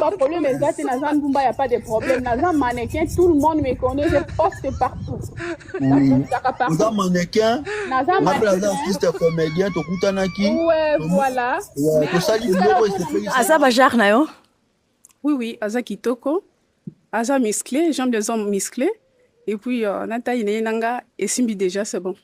Ndumba, problème exact, Nazan Ndumba, il n'y a pas de problème. Nazan mannequin, tout le monde me connaît, je poste partout. Nazan mannequin, Nazan mannequin. artiste comédien, Tokutanaki. Ouais, voilà. Aza Bajar Nayo. Oui, Aza Kitoko. Aza musclé, j'aime des hommes musclés. Et puis, Nata Nanga et Simbi déjà, c'est bon.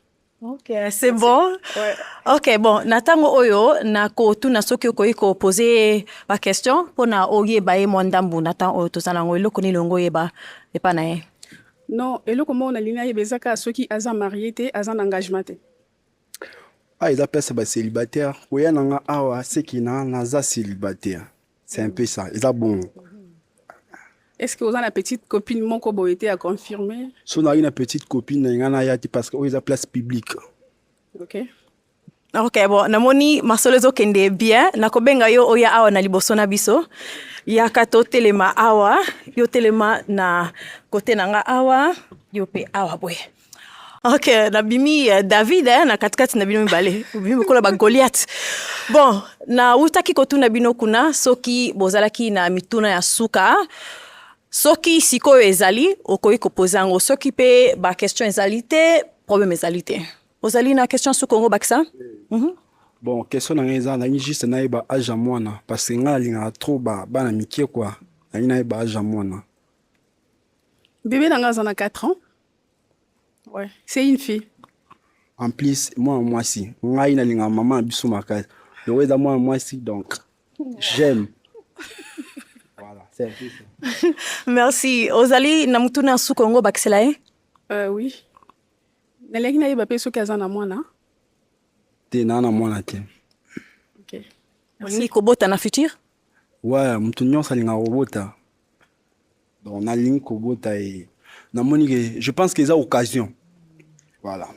Ok, c'est bon. Ouais. Ok, bon, natango oyo na ko tu na soki ko poser ba question pona oye ba e mondambu natan oyo to sana ngolo koni longo yeba e pa na e. Non, et le comment on a ligne yebezaka soki aza marié te, aza engagement te. Ah, ils appellent ça bah, célibataire. Oui, nanga awa c'est qui na naza célibataire. C'est un peu ça. Ils a bon. Est-ce que vous avez une petite copine mon kobo été à confirmer? Si on a une petite copine, ngana yati parce que ils a place publique. Ok. Ok, bon, namoni masolezo kende bien. Nakobenga yo oya awa na liboso na biso. Yaka to telema awa, yo telema na kote nanga awa, yo pe awa boy. Ok, na bimi David na katikati na bino mibale. Bimi kola ba Goliath. Bon, na utaki kotuna bino kuna soki bozalaki na mituna ya suka. Soki sikoyo ezali okoki kopoza ngo soki pe ba question ezali te problème ezali te. Ozali na question su Congo baksa? Bon, question na ngeza na juste na iba aja mwana parce que ngali na trop ba na mikie quoi. Na iba aja mwana. Bébé nanga a 4 ans. Ouais, c'est une fille. En plus, moi si. Ngai na linga maman biso makasi. Le weza moi si donc j'aime. Voilà, c'est un peu ça. Merci. Ozali na mutuna su Congo baksela e? Oui. Neleki na yeba pe soki aza na mwana. Te na mwana te. OK. Merci kobota na futur? Ouais, mutu nyonso alinga kobota. Donc na lingi kobota et na moni que je pense que ça occasion. Voilà.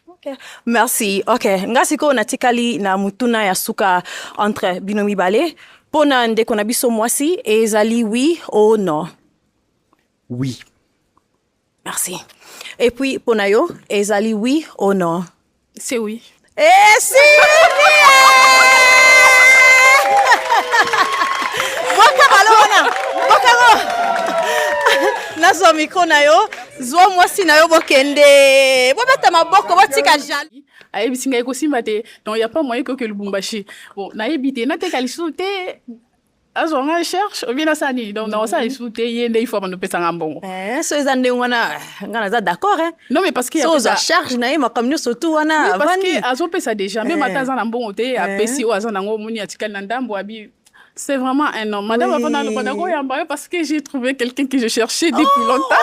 Okay. Merci. Ok. Ngasi ko natikali na mutuna ya suka entre binomi bale. Pona ndeko na biso mwasi ezali oui ou non? Oui. Merci. Et puis pona yo ezali oui ou non? C'est oui. Eh si! Boka balona. Boka go. Nazo micro na yo, zwa mwasi na yo bokende. Bobeta maboko botika jali. Ayebi singa ekosimba te. Donc il y a pas moyen que le Bumbashi. Bon, na yebite na te kalisute. Azo nga cherche, ou bien na sani. Donc na sa isute yende il faut manope sanga mbongo. So ezande wana ngana za d'accord hein. Non mais parce que so za charge na yema comme surtout wana parce que azo pesa déjà même ataza na mbongo te apesi o aza nango moni atikali na ndambo abi. C'est vraiment un homme. Madame, oui. Parce que j'ai trouvé quelqu'un que je cherchais depuis longtemps.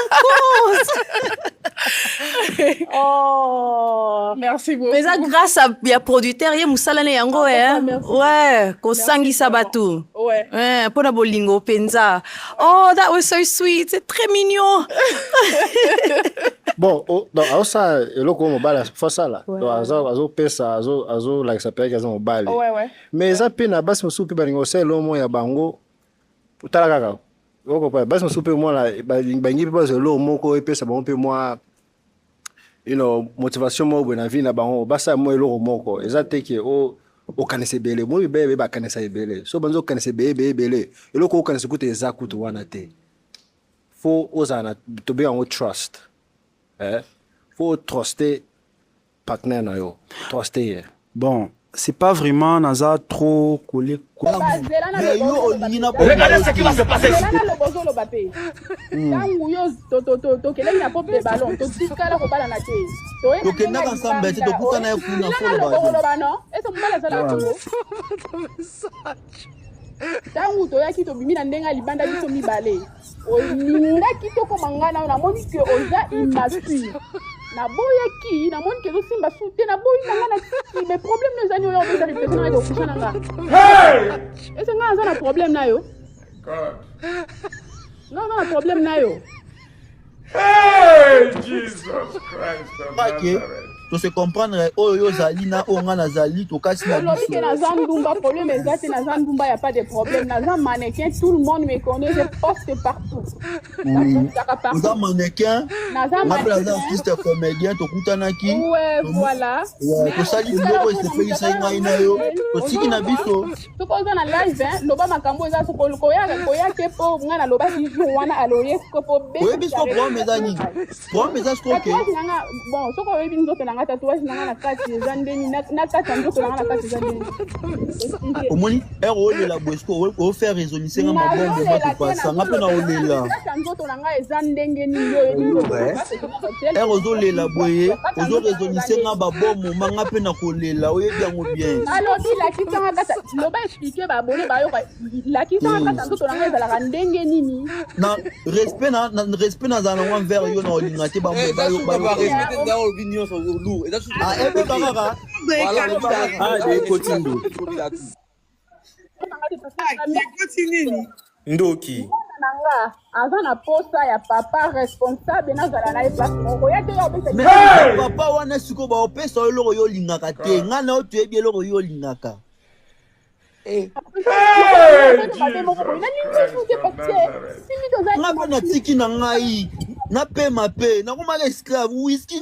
Oh, merci beaucoup. Mais ça, grâce à bien producteur, il y a Moussalane Yango, hein? Ouais, Kosangi Sabatu. Ouais. Pona Bolingo, Penza. Oh, that was so sweet. C'est très mignon. Bon, donc, ça, le loco mobile, c'est ça là. Donc, azo pesa, azo like ça paye azo mobile. Ouais. Mais ça peine à base, me soupe baringo, c'est l'homme ya bango. Utala loko pa base me soupe moi là, bangi pe base l'homme ko pesa bango pe moi. You know, motivation mo bona vie na bango, basa mo loko moko. Exacte que o kanese bele, mo bebe ba kanesa bele. So banzo kanese bebe. Et loko kanese kute ezakutu wana te. Faut osana to be on trust. Faut truster partenaire na yo. Truster. Bon, c'est pas vraiment naza trop collé. Regardez ce qui va se passer ici. Tangu toyaki tobimi na ndenga libanda biso mibale olingaki tokomangana na moni ke oza immature na boyaki na moni ke zosimba sute na boyi nanga na kiti mais problème no ezani oyo oza réflexion na kokusha nanga ese nga aza na problème na yo nga aza na problème na yo Hey, Jesus Christ of Nazareth. to se comprendre oyo zali na onga na zali to kasi na Lobi que naza ndumba problème exact naza ndumba y a pas de problème naza mannequin tout le monde me connaît je poste partout. Oui. Naza mannequin. Naza naza artiste comédien to kutanaki. Ouais voilà. Ouais to sali biloko se fait ça ngai na yo to tiki na biso. To koza na live loba makambo eza so koya ke po nga na loba ki jour wana aloye ko po be. Oui biso problème eza nini? Problème eza ko ke. Bon so ko yebi nzoto na nga tatouage na nga na kati eza ndeni na kati nzoto na nga na kati eza ndeni. Omoni ero la bosco o faire résolution nga mabombo ma to passa nga pe na olela. Nzoto na nga eza ndenge ni yo. Ero zo lela boye ozo résolution nga babombo manga pe na kolela oyebi yango bien. Alors bi la kitanga kata loba expliquer ba bone ba yo la kitanga kata nzoto na nga ezala ndenge nini. Na respect na zana wan vers yo na olinga te ba mo ba yo ba respect da opinion sur nous et that's ah ebe bangaka Ndoki nanga aza na posa ya papa responsable na zala na place moko ya te yo pesa papa wana siko ba opesa yo loko yo lingaka te nga na oto ebi loko yo lingaka nga pe na tiki na ngai na pema pe nakomaka esclave whisky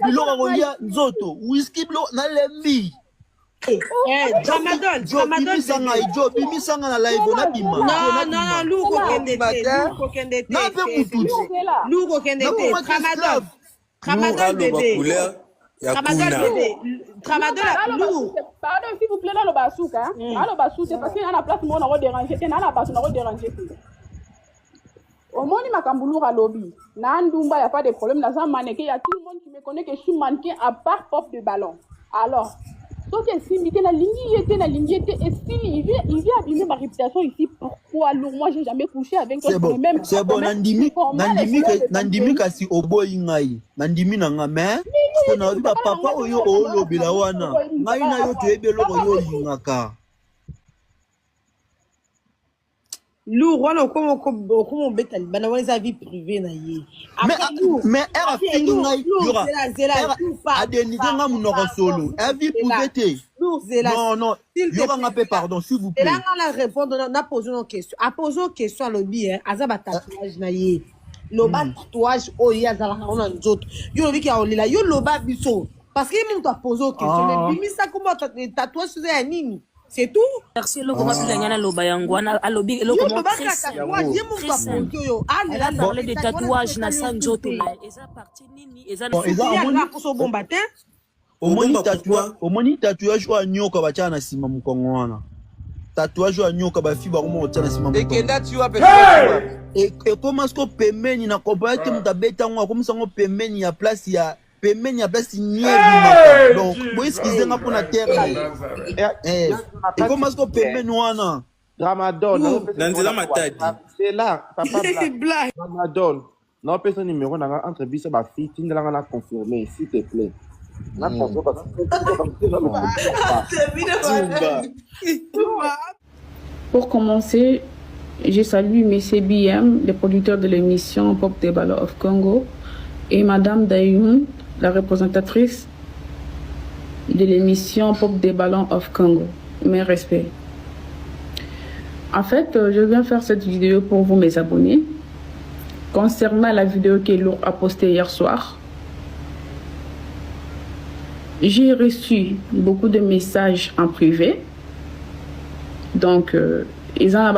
biloko kolia nzoto whisky biloko na lembi bimisanga na live na bima non luko kende te na pe mututi luko kende te Tramadol bébé pardon s'il vous plaît là le basuka là le basuka parce que na place mo na ko déranger te na basu na ko déranger te omoni makambulu ka lobby na ndumba y a pas de problème na ça mannequin y a tout le monde qui me connaît que je suis mannequin à part pop de ballon alors donc Simbi na ligne était et Simbi il vient abîmer ma réputation ici pourquoi moi j'ai jamais couché avec toi même c'est bon nandimi kasi oboyi ngai nandimi na nga mais na obi papa oyo olobela wana ngai na yo to ebelo yo yingaka Lou, wana comment beta bana wana vie privée na ye. Mais elle fini ngai yura. Adenize nga munoko solo. Elle vie privée. Non, yura nga pe pardon s'il vous plaît. Là on a répondre na poser une question. A poser une question à lobi aza ba tatouage na ye. Loba tatouage oya zala ona nzoto. Yo lobi ki a olela yo loba biso parce que même toi poser une question mais bimisa comment tatouage c'est ya nini? C'est tout. Merci le comment tu l'as loba yangwana alobi le comment très simple. On a parlé de tatouage na sanjoto na eza partie nini eza pour bon matin. Omoni tatouage wa nyoka bacha na sima mukongo wana. Tatouage wa nyoka ba fiba ko mo na sima mukongo. Ekenda tu wa pesa. Et comment ko pemeni na kombayete mutabeta ngwa comme ça ngo pemeni ya place ya pemeni ya place niebimaka donc boiskizenga mpona terre ekomasko pemeni wana Ramadan nanzela matadi c'est là papa blague Ramadan non personne numéro nanga entre biso ba fille tindelanga na confirmer s'il te plaît na confirmer Pour commencer, je salue M. BM, le producteur de l'émission Pop the Ballon of Congo, et Madame Dayoun, la représentatrice de l'émission Pop des Ballons of Congo. Mes respects. En fait, je viens faire cette vidéo pour vous, mes abonnés. Concernant la vidéo que Lourd a postée hier soir, j'ai reçu beaucoup de messages en privé. Donc, ils ont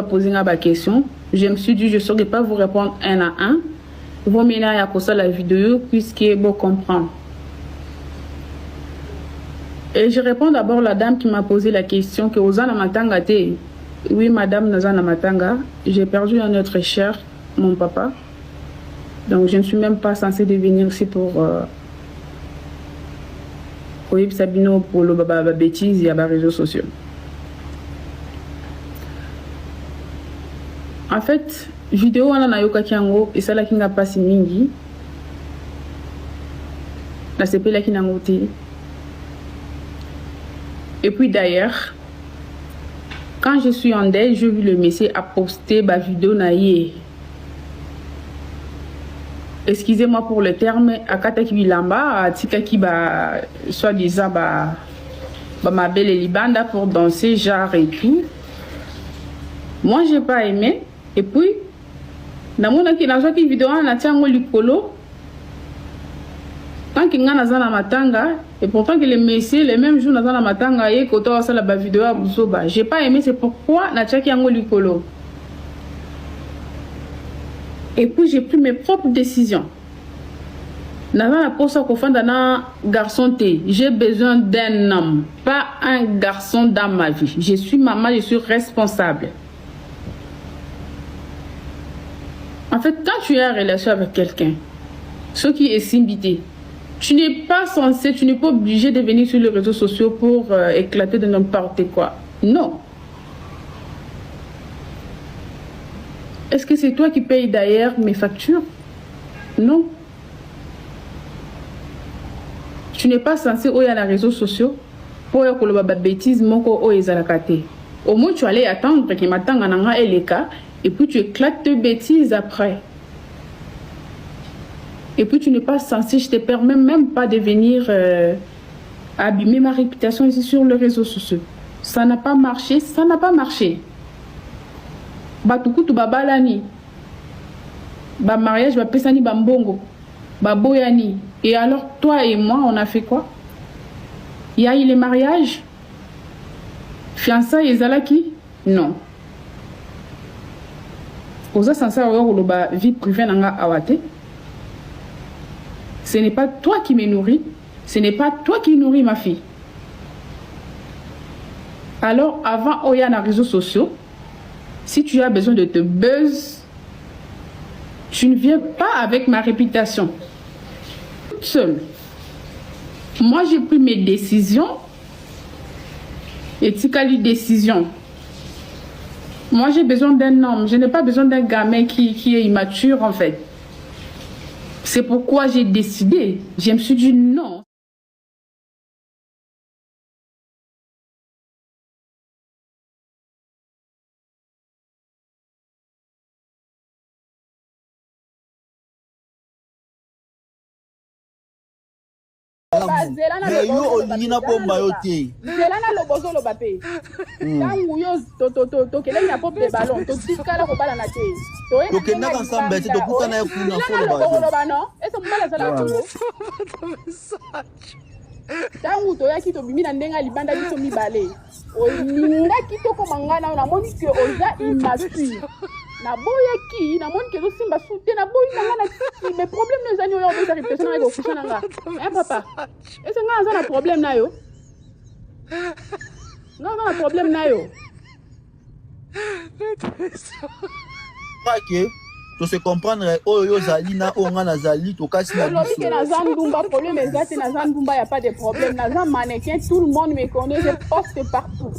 posé une question. Je me suis dit, je ne saurais pas vous répondre un à un. Vous m'aider à poser la vidéo puisqu'il vous comprendre. Et je réponds d'abord à la dame qui m'a posé la question que Ozana Matanga te. Oui, madame Nazana Matanga, j'ai perdu un autre cher, mon papa. Donc je ne suis même pas censée venir ici pour Sabino pour le baba bêtise et les réseaux sociaux. En fait, vidéo wana na yoka kiango esala kinga pasi mingi na sepela kinango te. Et puis d'ailleurs, quand je suis en deuil, je vu le monsieur a posté ma vidéo na ye. excusez-moi pour le terme, akataki bilamba, atikaki ba, soi-disant ba ma belle libanda pour danser, genre et tout. Moi, j'ai pas aimé. Et puis, dans mon vidéo, on a tiens likolo. Tant qu'il y a na matanga, et pourtant que les messieurs, les mêmes jours, na matanga, et quand on a la vidéo à Bouzoba, j'ai pas aimé, c'est pourquoi na tiens qu'il likolo. Et puis, j'ai pris mes propres décisions. N'a pas ça qu'on fait d'un garçon T. J'ai besoin d'un homme, pas un garçon dans ma vie. Je suis maman, je suis responsable. En fait, quand tu es en relation avec quelqu'un, ce qui est simbité, tu n'es pas censé, tu n'es pas obligé de venir sur les réseaux sociaux pour éclater de n'importe quoi. Non. Est-ce que c'est toi qui payes d'ailleurs mes factures? Non. Tu n'es pas censé aller sur les réseaux sociaux pour faire des bêtises. Au moins, tu allais attendre que maintenant et les cas, et puis tu éclates tes bêtises après. Et puis tu n'es pas censé, je ne te permets même pas de venir abîmer ma réputation ici sur les réseaux sociaux. Ça n'a pas marché, ça n'a pas marché. Batukutu babalani, ba mariage, ba pesani bambongo, ba boyani. Et alors toi et moi, on a fait quoi? Il y a eu les mariages, fiançailles et zalaki? Non. Oza sansa oyo ba vie privée nanga awate. Ce n'est pas toi qui me nourris, ce n'est pas toi qui nourris ma fille. Alors avant oya na réseaux sociaux, si tu as besoin de te buzz, tu ne viens pas avec ma réputation. Toute seule. Moi, j'ai pris mes décisions. Et tu as une décision. Moi, j'ai besoin d'un homme. Je n'ai pas besoin d'un gamin qui est immature, en fait. C'est pourquoi j'ai décidé. Je me suis dit non. Mais yo olingi na bomba yo te. Zela na lobozo lo bape. Tangu yo to kelele na pop de ballon to tikala ko bala na te. To kenda ensemble te to kutana ya kuna folo ba. Non, est-ce que mbala sala to? Tangu to yaki to bimi na ndenga libanda biso mibale. Olinga kitoko mangana na moni que oza immature. Na boyaki na moni que zo simba soute na boyi na tiki mais problème nos anyo yo ba réputation na ko kusana nga. Hein papa? Est-ce que nga za na problème na yo? Nga za na problème na yo? Ok. To se comprendre oyo zali na onga na zali to kasi na biso. Lobi na zandumba problème exact na zandumba y a pas de problème na zan mannequin tout le monde me connaît je poste partout.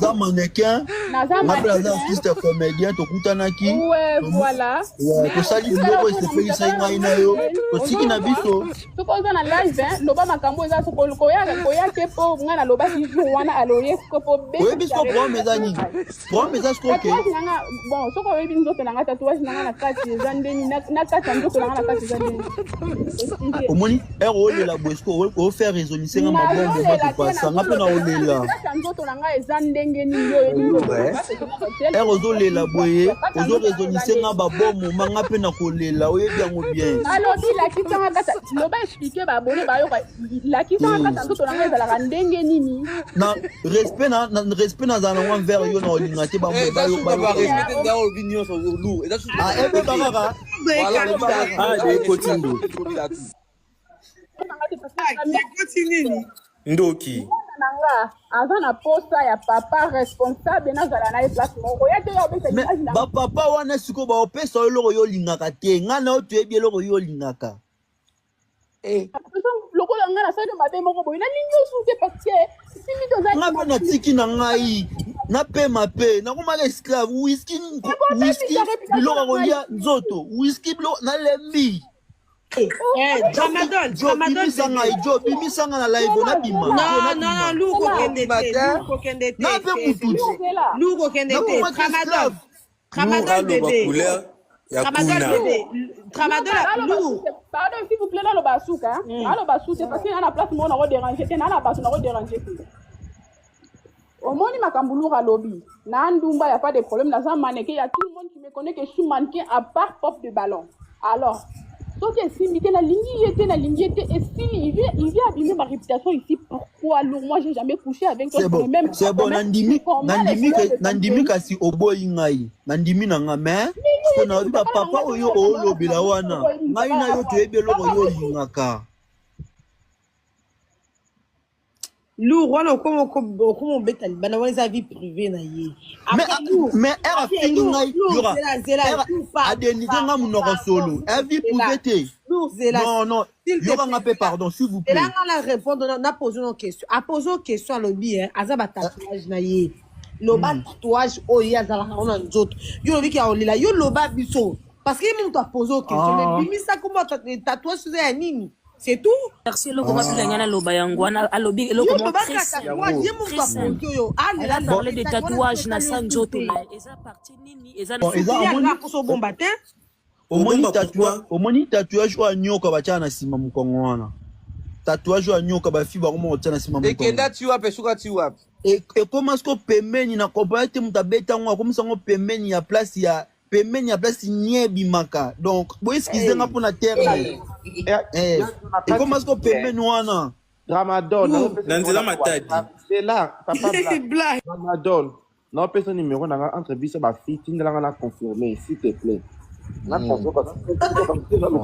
Za mannequin na za artiste comédien to kutanaki. Ouais voilà. Ouais to sali biloko se fait ça ngai na yo to tiki na biso. To ko za na live loba makambo eza so ko ya ke po nga na loba ki jour wana aloye ko po be. Oui biso problème eza ni. Problème eza ko ke. Bon so ko yebi nzoto na tatouage na kati zandeni na kati ndoto na kati zandeni omoni ero le la bosco o faire raisonner nga mabombe ba passa nga pena o lela ndoto na ezandenge ni yo ero zo lela boye ozo raisonner nga babomo manga pena ko lela o yebi yango bien alors di la kitanga kata loba expliquer ba bone ba yo la kitanga kata ndoto na ezala ndenge nini na respect na za na envers yo na olinga te ba mo ba yo ba respecter da opinion sur ah, ebe bakaka. Ndoki. Azana posa ya papa responsable na zala na place moko ya te ya ba papa wana siko ba opesa eloko yo lingaka te ngana o tuebi eloko yo lingaka lokola nga na sali mabe moko boy na ninyo sute parce que simi to za nga na tiki na ngai na pe mape na komaka esclave whisky biloko kolia nzoto whisky biloko na lembi bimisanga na live na bima non luko kende te na pe kututi luko kende te Ramadan bébé Tramadol lourd. Pardon, s'il vous plaît, dans le basouk, hein. Dans le basouk, c'est parce qu'il y a la place, moi, on a dérangé. Dans la place, on a dérangé. Au moins, il m'a camboulou à lobby. Nandumba, il n'y a pas de problème. Dans un mannequin, il y a tout le monde qui me connaît que je suis mannequin à part pop de ballon. Alors, donc, si il était la ligne, et s'il vient abîmer ma réputation ici, pourquoi lourd? Moi, j'ai jamais couché avec toi. C'est bon, Nandimi kasi oboyi ngai. Nandimi nanga mais on a vu papa oyo olobi la wana. Ngai na yo toyebi loko yo lingaka. Lourd, voilà comment bête Taliban, on les a vie privée na yé. Mais elle a fait ngai yora. Adeni nga munoko solo. Elle vie privée. Non, yora ngape pardon s'il vous plaît. Là on a répondre on a posé une question. A posé une question à lobby hein, azaba tatouage na yé. Loba tatouage oyi azala on a nzoto. Yo lobi ki a olila yo loba biso parce que mon t'a posé une question. Mais bimi ça comment tatouage c'est un nini? C'est tout. Merci le comment tu as loba yangwana à lobby le comment très elle a parlé de tatouage na sanjoto là et ça partie nini et ça pour son bon matin. Omoni tatouage wa nyoka bachana na sima mukongo wana. Tatouage wa nyoka ba fiba komo bachana na sima mukongo. Ekenda tiwa pesuka tiwa. Et comment est-ce que pemeni na komplete mutabeta ngwa comme ça ngo pemeni ya place ya nyebi maka. Donc bo excusez nga pour na terre. Et comment est-ce que pemeni wana? Ramadan. Nanzela matadi. C'est là, papa blague. Ramadan. Non, personne numéro n'a entre bis ba fille, tu n'as pas confirmé, s'il te plaît. La confirmation.